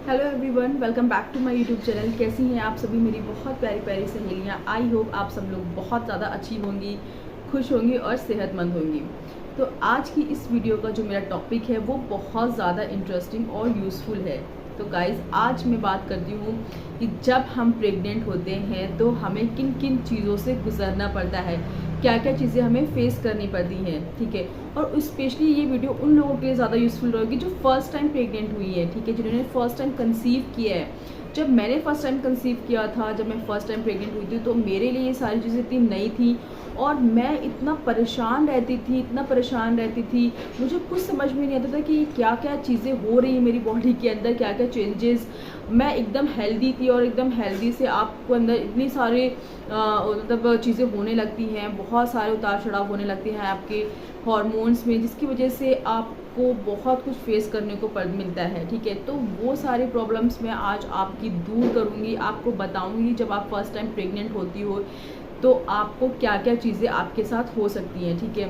Hello everyone, welcome back to my YouTube channel. कैसी हैं आप सभी मेरी बहुत प्यारी प्यारी सहेलियां। आई होप आप सब लोग बहुत ज़्यादा अच्छी होंगी, खुश होंगी और सेहतमंद होंगी। तो आज की इस वीडियो का जो मेरा टॉपिक है वो बहुत ज़्यादा इंटरेस्टिंग और यूज़फुल है। तो गाइज़, आज मैं बात करती हूँ कि जब हम प्रेग्नेंट होते हैं तो हमें किन किन चीज़ों से गुजरना पड़ता है, क्या क्या चीज़ें हमें फेस करनी पड़ती हैं, ठीक है। और स्पेशली ये वीडियो उन लोगों के लिए ज़्यादा यूज़फुल रहेगी जो फर्स्ट टाइम प्रेग्नेंट हुई है, ठीक है, जिन्होंने फर्स्ट टाइम कंसीव किया है। जब मैंने फर्स्ट टाइम कंसीव किया था, जब मैं फर्स्ट टाइम प्रेग्नेंट हुई थी, तो मेरे लिए ये सारी चीज़ें इतनी नई थी और मैं इतना परेशान रहती थी, मुझे कुछ समझ में नहीं आता था कि क्या क्या चीज़ें हो रही हैं मेरी बॉडी के अंदर, क्या क्या चेंजेस। मैं एकदम हेल्दी थी और एकदम हेल्दी से आपको अंदर इतनी सारे मतलब चीज़ें होने लगती हैं, बहुत सारे उतार चढ़ाव होने लगते हैं आपके हॉर्मोन्स में, जिसकी वजह से आपको बहुत कुछ फेस करने को मिलता है, ठीक है। तो वो सारे प्रॉब्लम्स मैं आज आपकी दूर करूँगी, आपको बताऊँगी जब आप फर्स्ट टाइम प्रेग्नेंट होती हो तो आपको क्या क्या चीज़ें आपके साथ हो सकती हैं, ठीक है।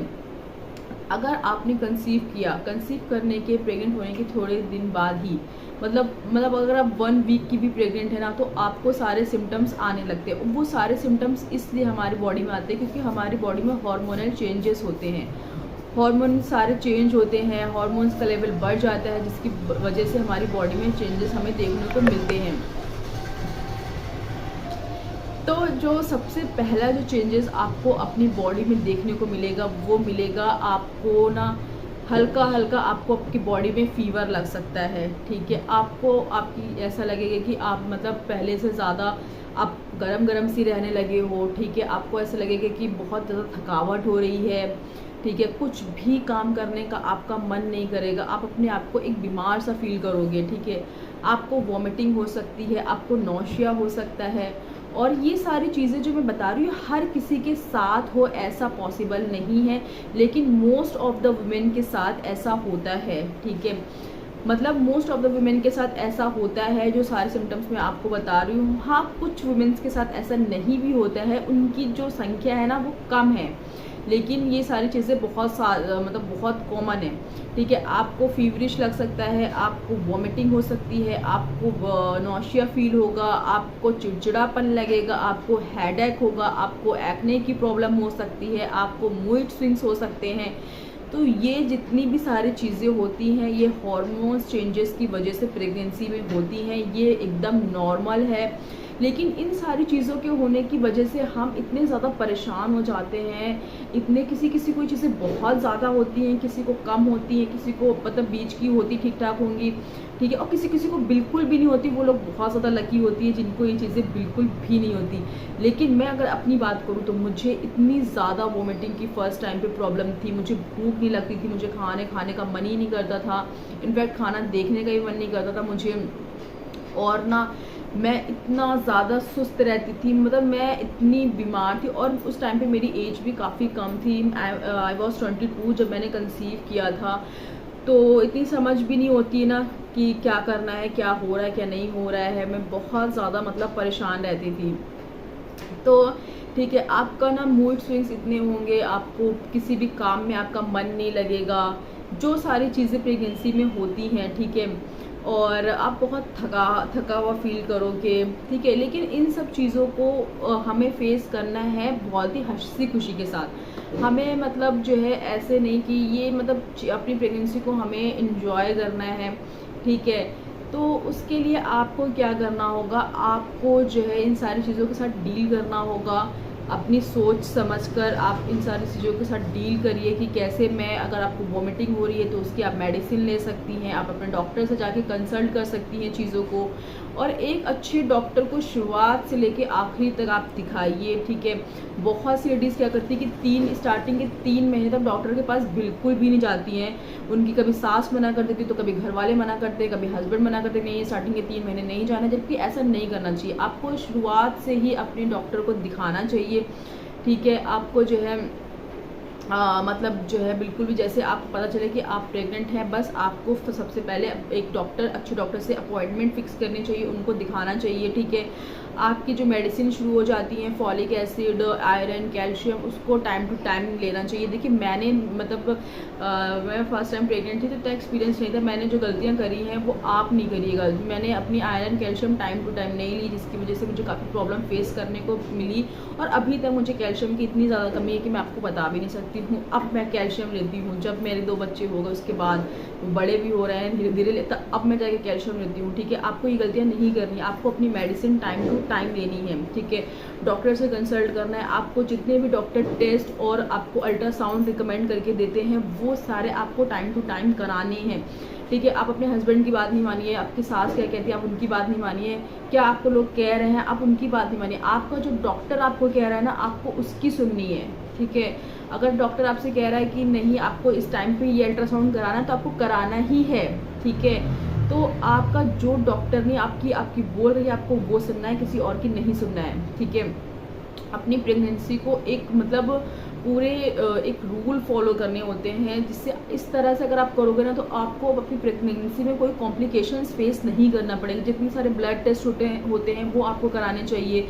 अगर आपने कंसीव करने के प्रेग्नेंट होने के थोड़े दिन बाद ही मतलब अगर आप 1 वीक की भी प्रेग्नेंट है ना, तो आपको सारे सिम्टम्स आने लगते हैं। वो सारे सिम्टम्स इसलिए हमारी बॉडी में आते हैं क्योंकि हमारी बॉडी में हार्मोनल चेंजेस होते हैं, हार्मोन सारे चेंज होते हैं, हार्मोन्स का लेवल बढ़ जाता है, जिसकी वजह से हमारी बॉडी में चेंजेस हमें देखने को मिलते हैं। तो जो सबसे पहला जो चेंजेस आपको अपनी बॉडी में देखने को मिलेगा वो मिलेगा आपको ना, हल्का हल्का आपको आपकी बॉडी में फीवर लग सकता है, ठीक है। आपकी ऐसा लगेगा कि आप मतलब पहले से ज़्यादा आप गरम गरम सी रहने लगे हो, ठीक है। आपको ऐसा लगेगा कि बहुत ज़्यादा थकावट हो रही है, ठीक है। कुछ भी काम करने का आपका मन नहीं करेगा, आप अपने आप को एक बीमार सा फील करोगे, ठीक है। आपको वॉमिटिंग हो सकती है, आपको नौशिया हो सकता है। और ये सारी चीज़ें जो मैं बता रही हूँ हर किसी के साथ हो ऐसा पॉसिबल नहीं है, लेकिन मोस्ट ऑफ द वुमेन के साथ ऐसा होता है, ठीक है। मतलब मोस्ट ऑफ द वुमेन के साथ ऐसा होता है, जो सारे सिम्टम्स मैं आपको बता रही हूँ। हाँ, कुछ वुमेन्स के साथ ऐसा नहीं भी होता है, उनकी जो संख्या है ना वो कम है, लेकिन ये सारी चीज़ें बहुत कॉमन है, ठीक है। आपको फीवरिश लग सकता है, आपको वॉमिटिंग हो सकती है, आपको नौशिया फील होगा, आपको चिड़चिड़ापन लगेगा, आपको हेडेक होगा, आपको एक्ने की प्रॉब्लम हो सकती है, आपको मूड स्विंग्स हो सकते हैं। तो ये जितनी भी सारी चीज़ें होती हैं ये हार्मोन्स चेंजेस की वजह से प्रेगनेंसी में होती हैं, ये एकदम नॉर्मल है। लेकिन इन सारी चीज़ों के होने की वजह से हम इतने ज़्यादा परेशान हो जाते हैं, इतने किसी कोई चीज़ें बहुत ज़्यादा होती हैं, किसी को कम होती हैं, किसी को मतलब बीच की होती ठीक ठाक होंगी, ठीक है। और किसी को बिल्कुल भी नहीं होती, वो लोग बहुत ज़्यादा लकी होती है जिनको ये चीज़ें बिल्कुल भी नहीं होती। लेकिन मैं अगर अपनी बात करूँ तो मुझे इतनी ज़्यादा वोमिटिंग की फ़र्स्ट टाइम पे प्रॉब्लम थी, मुझे भूख नहीं लगती थी, मुझे खाने का मन ही नहीं करता था, इनफैक्ट खाना देखने का भी मन नहीं करता था मुझे। और ना मैं इतना ज़्यादा सुस्त रहती थी, मतलब मैं इतनी बीमार थी। और उस टाइम पे मेरी एज भी काफ़ी कम थी, आई वॉज 22 जब मैंने कंसीव किया था। तो इतनी समझ भी नहीं होती है ना कि क्या करना है, क्या हो रहा है, क्या नहीं हो रहा है। मैं बहुत ज़्यादा मतलब परेशान रहती थी। तो ठीक है, आपका ना मूड स्विंग्स इतने होंगे, आपको किसी भी काम में आपका मन नहीं लगेगा, जो सारी चीज़ें प्रेगनेंसी में होती हैं, ठीक है। और आप बहुत थका हुआ फील करोगे, ठीक है। लेकिन इन सब चीज़ों को हमें फेस करना है बहुत ही हंसी खुशी के साथ। हमें मतलब जो है ऐसे नहीं कि ये मतलब अपनी प्रेगनेंसी को हमें इंजॉय करना है, ठीक है। तो उसके लिए आपको क्या करना होगा, आपको जो है इन सारी चीज़ों के साथ डील करना होगा। अपनी सोच समझकर आप इन सारी चीज़ों के साथ डील करिए कि कैसे मैं, अगर आपको वॉमिटिंग हो रही है तो उसकी आप मेडिसिन ले सकती हैं, आप अपने डॉक्टर से जाके कंसल्ट कर सकती हैं चीज़ों को। और एक अच्छे डॉक्टर को शुरुआत से लेके आखिरी तक आप दिखाइए, ठीक है। बहुत सी लेडीज़ क्या करती है कि स्टार्टिंग के 3 महीने तक डॉक्टर के पास बिल्कुल भी नहीं जाती हैं। उनकी कभी सास मना कर देती, तो कभी घर वाले मना करते हैं, कभी हस्बैंड मना करते हैं, नहीं स्टार्टिंग के 3 महीने नहीं जाना। जबकि ऐसा नहीं करना चाहिए, आपको शुरुआत से ही अपने डॉक्टर को दिखाना चाहिए, ठीक है। आपको जो है मतलब जो है बिल्कुल भी, जैसे आपको पता चले कि आप प्रेग्नेंट हैं, बस आपको सबसे पहले एक डॉक्टर, अच्छे डॉक्टर से अपॉइंटमेंट फिक्स करनी चाहिए, उनको दिखाना चाहिए, ठीक है। आपकी जो मेडिसिन शुरू हो जाती हैं, फॉलिक एसिड, आयरन, कैल्शियम, उसको टाइम टू टाइम लेना चाहिए। देखिए मैंने मतलब मैं फर्स्ट टाइम प्रेग्नेंट थी तो इतना एक्सपीरियंस नहीं था, मैंने जो गलतियाँ करी हैं वो आप नहीं करिएगा। मैंने अपनी iron calcium time to time नहीं ली, जिसकी वजह से मुझे काफ़ी प्रॉब्लम फेस करने को मिली, और अभी तक मुझे कैल्शियम की इतनी ज़्यादा कमी है कि मैं आपको बता भी नहीं सकती हूँ। अब मैं कैल्शियम लेती हूँ, जब मेरे 2 बच्चे हो गए उसके बाद, वो बड़े भी हो रहे हैं धीरे धीरे लेता, अब मैं जाके कैल्शियम लेती हूँ, ठीक है। आपको ये गलतियाँ नहीं करनी है, आपको अपनी मेडिसिन टाइम टू टाइम लेनी है, ठीक है। डॉक्टर से कंसल्ट करना है, आपको जितने भी डॉक्टर टेस्ट और आपको अल्ट्रासाउंड रिकमेंड करके देते हैं वो सारे आपको टाइम टू टाइम कराने हैं, ठीक है। आप अपने हस्बैंड की बात नहीं मानिए, आपकी सास क्या कहती है आप उनकी बात नहीं मानिए, क्या आपको लोग कह रहे हैं आप उनकी बात नहीं मानिए, आपका जो डॉक्टर आपको कह रहा है ना आपको उसकी सुननी है, ठीक है। अगर डॉक्टर आपसे कह रहा है कि नहीं आपको इस टाइम पे ये अल्ट्रासाउंड कराना है तो आपको कराना ही है, ठीक है। तो आपका जो डॉक्टर ने आपकी आपकी बोल रही है आपको वो सुनना है, किसी और की नहीं सुनना है, ठीक है। अपनी प्रेगनेंसी को एक मतलब पूरे एक रूल फॉलो करने होते हैं, जिससे इस तरह से अगर आप करोगे ना तो आपको अपनी प्रेगनेंसी में कोई कॉम्प्लिकेशंस फेस नहीं करना पड़ेगा। जितने सारे ब्लड टेस्ट होते हैं वो आपको कराने चाहिए।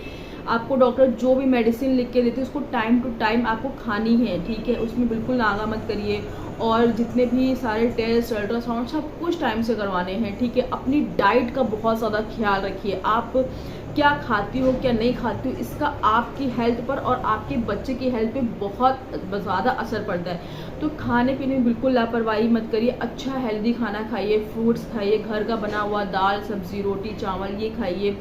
आपको डॉक्टर जो भी मेडिसिन लिख के देते हैं उसको टाइम टू टाइम आपको खानी है, ठीक है। उसमें बिल्कुल नागा मत करिए, और जितने भी सारे टेस्ट अल्ट्रासाउंड सब कुछ टाइम से करवाने हैं, ठीक है। अपनी डाइट का बहुत ज़्यादा ख्याल रखिए, आप क्या खाती हो क्या नहीं खाती हो, इसका आपकी हेल्थ पर और आपके बच्चे की हेल्थ पे बहुत ज़्यादा असर पड़ता है। तो खाने पीने में बिल्कुल लापरवाही मत करिए, अच्छा हेल्दी खाना खाइए, फ्रूट्स खाइए, घर का बना हुआ दाल सब्जी रोटी चावल ये खाइए,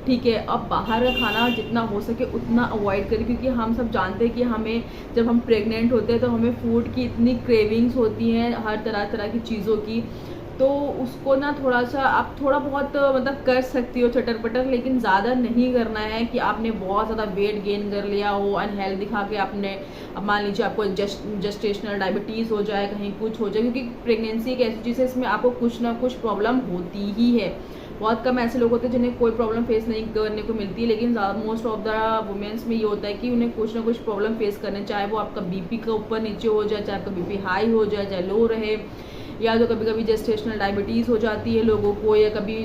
ठीक है। अब बाहर का खाना जितना हो सके उतना अवॉइड करिए, क्योंकि हम सब जानते हैं कि हमें जब हम प्रेग्नेंट होते हैं तो हमें फूड की इतनी क्रेविंग्स होती हैं हर तरह तरह की चीज़ों की, तो उसको ना थोड़ा सा आप थोड़ा बहुत मतलब कर सकती हो चटर पटर, लेकिन ज़्यादा नहीं करना है कि आपने बहुत ज़्यादा वेट गेन कर लिया हो, अनहेल्दी खा के आपने, अब मान लीजिए आपको जस्टेशनल डायबिटीज़ हो जाए, कहीं कुछ हो जाए, क्योंकि प्रेगनेंसी एक ऐसी चीज़ है इसमें आपको कुछ ना कुछ प्रॉब्लम होती ही है। बहुत कम ऐसे लोग होते हैं जिन्हें कोई प्रॉब्लम फेस नहीं करने को मिलती है, लेकिन मोस्ट ऑफ द वुमेन्स में ये होता है कि उन्हें कुछ ना कुछ प्रॉब्लम फेस करने, चाहे वो आपका बीपी का ऊपर नीचे हो जाए, चाहे आपका बीपी हाई हो जाए, चाहे लो रहे, या तो कभी कभी जेस्टेशनल डायबिटीज़ हो जाती है लोगों को, या कभी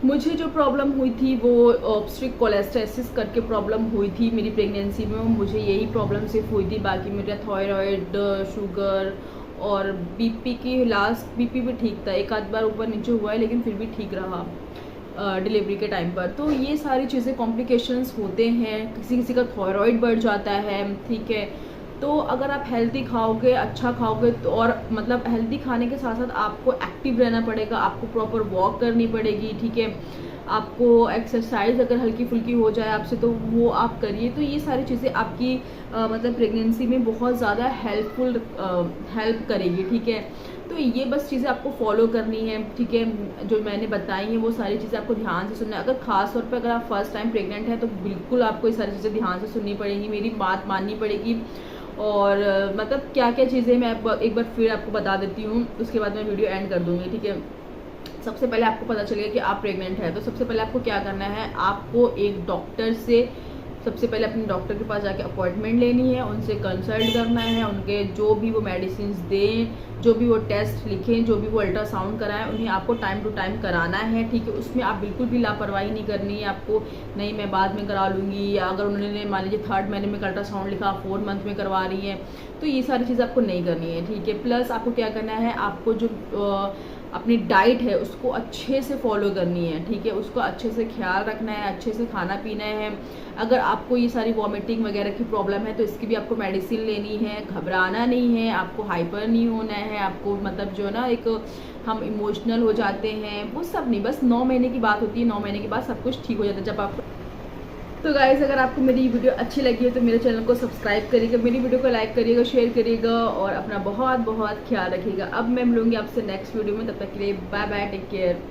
मुझे जो प्रॉब्लम हुई थी वो ऑब्स्ट्रिक कोलेस्टेसिस करके प्रॉब्लम हुई थी मेरी प्रेगनेंसी में, मुझे यही प्रॉब्लम सिर्फ हुई थी, बाकी मेरा थायराइड, शुगर और बीपी की, लास्ट बीपी भी ठीक था, एक आध बार ऊपर नीचे हुआ है लेकिन फिर भी ठीक रहा डिलीवरी के टाइम पर। तो ये सारी चीज़ें कॉम्प्लिकेशंस होते हैं, किसी किसी का थायराइड बढ़ जाता है, ठीक है। तो अगर आप हेल्दी खाओगे, अच्छा खाओगे तो, और मतलब हेल्दी खाने के साथ साथ आपको एक्टिव रहना पड़ेगा, आपको प्रॉपर वॉक करनी पड़ेगी, ठीक है। आपको एक्सरसाइज अगर हल्की फुल्की हो जाए आपसे तो वो आप करिए। तो ये सारी चीज़ें आपकी मतलब प्रेगनेंसी में बहुत ज़्यादा हेल्प करेगी, ठीक है। तो ये बस चीज़ें आपको फॉलो करनी है, ठीक है। जो मैंने बताई हैं वो सारी चीज़ें आपको ध्यान से सुनना है। अगर खास तौर पर अगर आप फर्स्ट टाइम प्रेग्नेंट हैं तो बिल्कुल आपको ये सारी चीज़ें ध्यान से सुननी पड़ेगी, मेरी बात माननी पड़ेगी। और मतलब क्या क्या चीज़ें मैं एक बार फिर आपको बता देती हूँ, उसके बाद मैं वीडियो एंड कर दूँगी, ठीक है। सबसे पहले आपको पता चलेगा कि आप प्रेग्नेंट है तो सबसे पहले आपको क्या करना है, आपको एक डॉक्टर से सबसे पहले अपने डॉक्टर के पास जाके अपॉइंटमेंट लेनी है, उनसे कंसल्ट करना है, उनके जो भी वो मेडिसिन दें, जो भी वो टेस्ट लिखें, जो भी वो अल्ट्रासाउंड कराएं, उन्हें आपको टाइम टू टाइम कराना है, ठीक है। उसमें आप बिल्कुल भी लापरवाही नहीं करनी है आपको, नहीं मैं बाद में करा लूँगी, या अगर उन्होंने मान लीजिए 3rd महीने में अल्ट्रासाउंड लिखा 4 मंथ में करवा रही हैं, तो ये सारी चीज़ आपको नहीं करनी है, ठीक है। प्लस आपको क्या करना है, आपको जो अपनी डाइट है उसको अच्छे से फॉलो करनी है, ठीक है। उसको अच्छे से ख्याल रखना है, अच्छे से खाना पीना है। अगर आपको ये सारी वॉमिटिंग वगैरह की प्रॉब्लम है तो इसकी भी आपको मेडिसिन लेनी है, घबराना नहीं है, आपको हाइपर नहीं होना है, आपको मतलब जो ना एक हम इमोशनल हो जाते हैं वो सब नहीं, बस 9 महीने की बात होती है, 9 महीने के बाद सब कुछ ठीक हो जाता है जब आप। तो गाइज़ अगर आपको मेरी वीडियो अच्छी लगी है तो मेरे चैनल को सब्सक्राइब करिएगा, मेरी वीडियो को लाइक करिएगा, शेयर करिएगा और अपना बहुत बहुत ख्याल रखिएगा। अब मैं मिलूँगी आपसे नेक्स्ट वीडियो में, तब तक के लिए बाय बाय, टेक केयर।